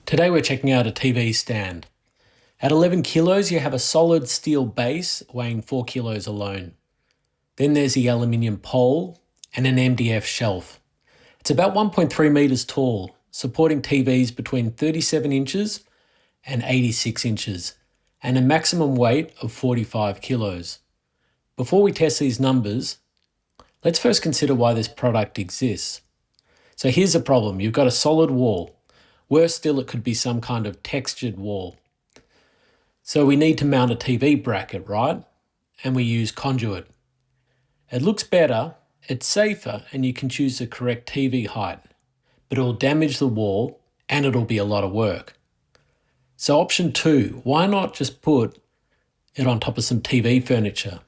Today we're checking out a TV stand. At 11 kilos, you have a solid steel base weighing 4 kilos alone. Then there's the aluminium pole and an MDF shelf. It's about 1.3 meters tall, supporting TVs between 37 inches and 86 inches, and a maximum weight of 45 kilos. Before we test these numbers, let's first consider why this product exists. So here's the problem. You've got a solid wall. Worse still, it could be some kind of textured wall. So we need to mount a TV bracket, right? And we use conduit. It looks better, it's safer, and you can choose the correct TV height, but it'll damage the wall and it'll be a lot of work. So option 2, why not just put it on top of some TV furniture?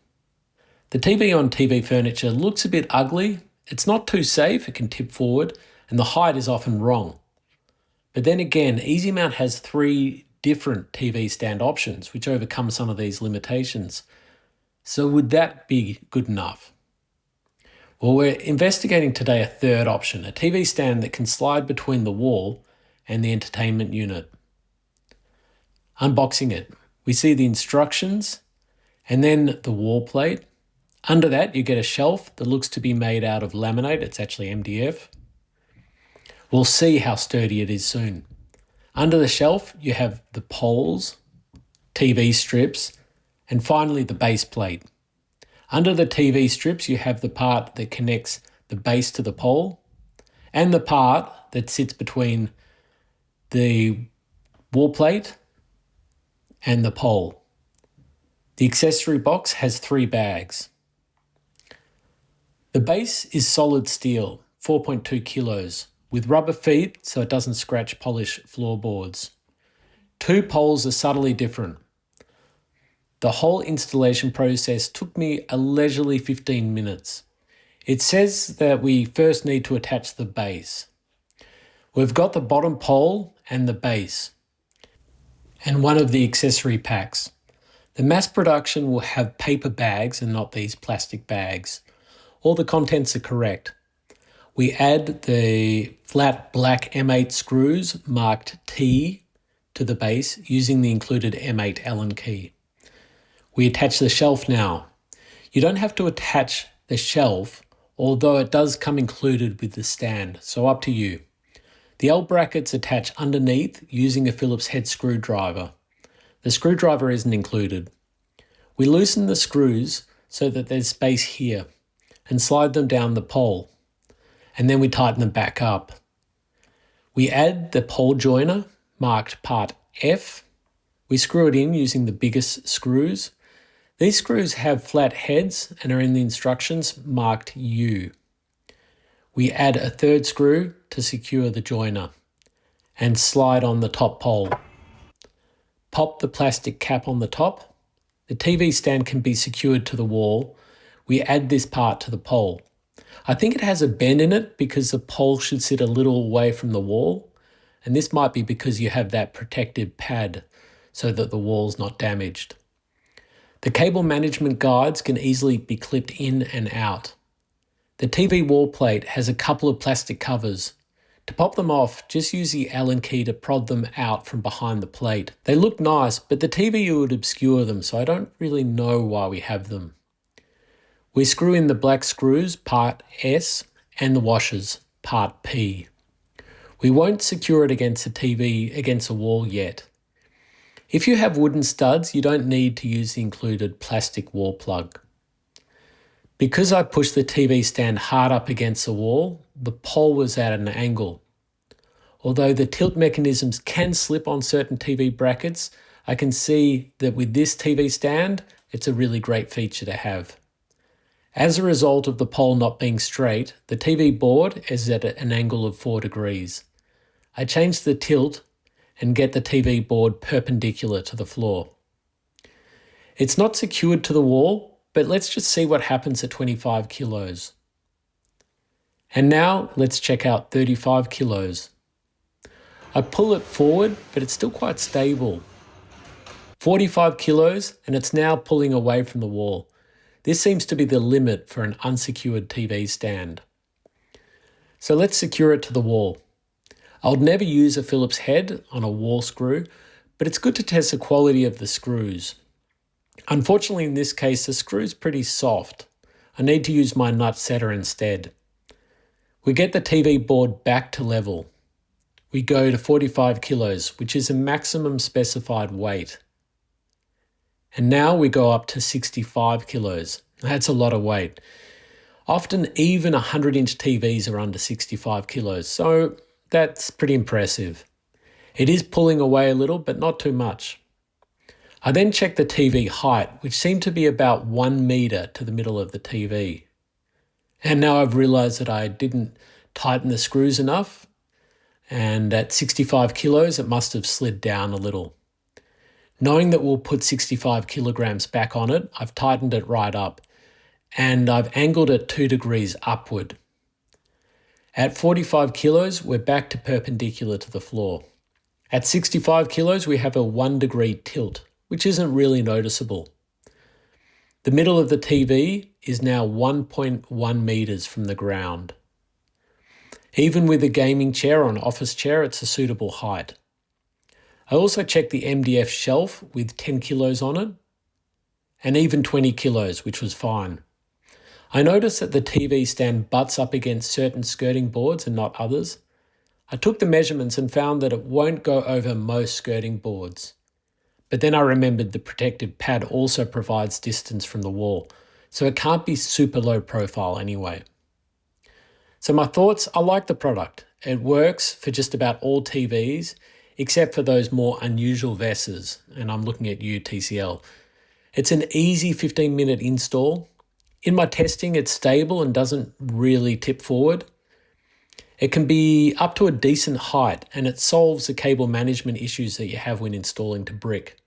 The TV on TV furniture looks a bit ugly, it's not too safe, it can tip forward, and the height is often wrong. But then again, Ezymount has 3 different TV stand options, which overcome some of these limitations. So would that be good enough? Well, we're investigating today a third option, a TV stand that can slide between the wall and the entertainment unit. Unboxing it, we see the instructions and then the wall plate. Under that, you get a shelf that looks to be made out of laminate. It's actually MDF. We'll see how sturdy it is soon. Under the shelf, you have the poles, TV strips, and finally the base plate. Under the TV strips, you have the part that connects the base to the pole and the part that sits between the wall plate and the pole. The accessory box has 3 bags. The base is solid steel, 4.2 kilos, with rubber feet so it doesn't scratch polished floorboards. 2 poles are subtly different. The whole installation process took me a leisurely 15 minutes. It says that we first need to attach the base. We've got the bottom pole and the base, and one of the accessory packs. The mass production will have paper bags and not these plastic bags. All the contents are correct. We add the flat black M8 screws marked T to the base using the included M8 Allen key. We attach the shelf now. You don't have to attach the shelf, although it does come included with the stand, so up to you. The L brackets attach underneath using a Phillips head screwdriver. The screwdriver isn't included. We loosen the screws so that there's space here and slide them down the pole. And then we tighten them back up. We add the pole joiner, marked part F. We screw it in using the biggest screws. These screws have flat heads and are in the instructions marked U. We add a 3rd screw to secure the joiner and slide on the top pole. Pop the plastic cap on the top. The TV stand can be secured to the wall. We add this part to the pole. I think it has a bend in it because the pole should sit a little away from the wall, and this might be because you have that protective pad so that the wall's not damaged. The cable management guides can easily be clipped in and out. The TV wall plate has a couple of plastic covers. To pop them off, just use the Allen key to prod them out from behind the plate. They look nice, but the TV would obscure them, so I don't really know why we have them. We screw in the black screws, part S, and the washers, part P. We won't secure it against the TV against a wall yet. If you have wooden studs, you don't need to use the included plastic wall plug. Because I pushed the TV stand hard up against the wall, the pole was at an angle. Although the tilt mechanisms can slip on certain TV brackets, I can see that with this TV stand, it's a really great feature to have. As a result of the pole not being straight, the TV board is at an angle of 4 degrees. I change the tilt and get the TV board perpendicular to the floor. It's not secured to the wall, but let's just see what happens at 25 kilos. And now let's check out 35 kilos. I pull it forward, but it's still quite stable. 45 kilos, and it's now pulling away from the wall. This seems to be the limit for an unsecured TV stand. So let's secure it to the wall. I would never use a Phillips head on a wall screw, but it's good to test the quality of the screws. Unfortunately, in this case, the screw's pretty soft. I need to use my nut setter instead. We get the TV board back to level. We go to 45 kilos, which is a maximum specified weight. And now we go up to 65 kilos. That's a lot of weight. Often even 100-inch TVs are under 65 kilos, so that's pretty impressive. It is pulling away a little, but not too much. I then checked the TV height, which seemed to be about 1 meter to the middle of the TV. And now I've realized that I didn't tighten the screws enough, and at 65 kilos, it must have slid down a little. Knowing that we'll put 65 kilograms back on it, I've tightened it right up, and I've angled it 2 degrees upward. At 45 kilos, we're back to perpendicular to the floor. At 65 kilos, we have a 1 degree tilt, which isn't really noticeable. The middle of the TV is now 1.1 meters from the ground. Even with a gaming chair or an office chair, it's a suitable height. I also checked the MDF shelf with 10 kilos on it, and even 20 kilos, which was fine. I noticed that the TV stand butts up against certain skirting boards and not others. I took the measurements and found that it won't go over most skirting boards. But then I remembered the protective pad also provides distance from the wall, so it can't be super low profile anyway. So my thoughts, I like the product. It works for just about all TVs, except for those more unusual VESs, and I'm looking at you, TCL. It's an easy 15-minute install. In my testing, it's stable and doesn't really tip forward. It can be up to a decent height, and it solves the cable management issues that you have when installing to brick.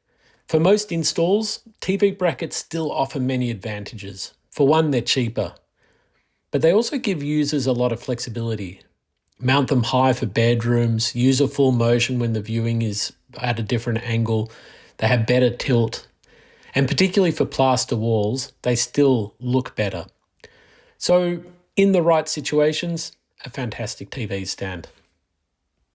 For most installs, TV brackets still offer many advantages. For one, they're cheaper, but they also give users a lot of flexibility. Mount them high for bedrooms, use a full motion when the viewing is at a different angle. They have better tilt, and particularly for plaster walls, they still look better. So in the right situations, a fantastic TV stand.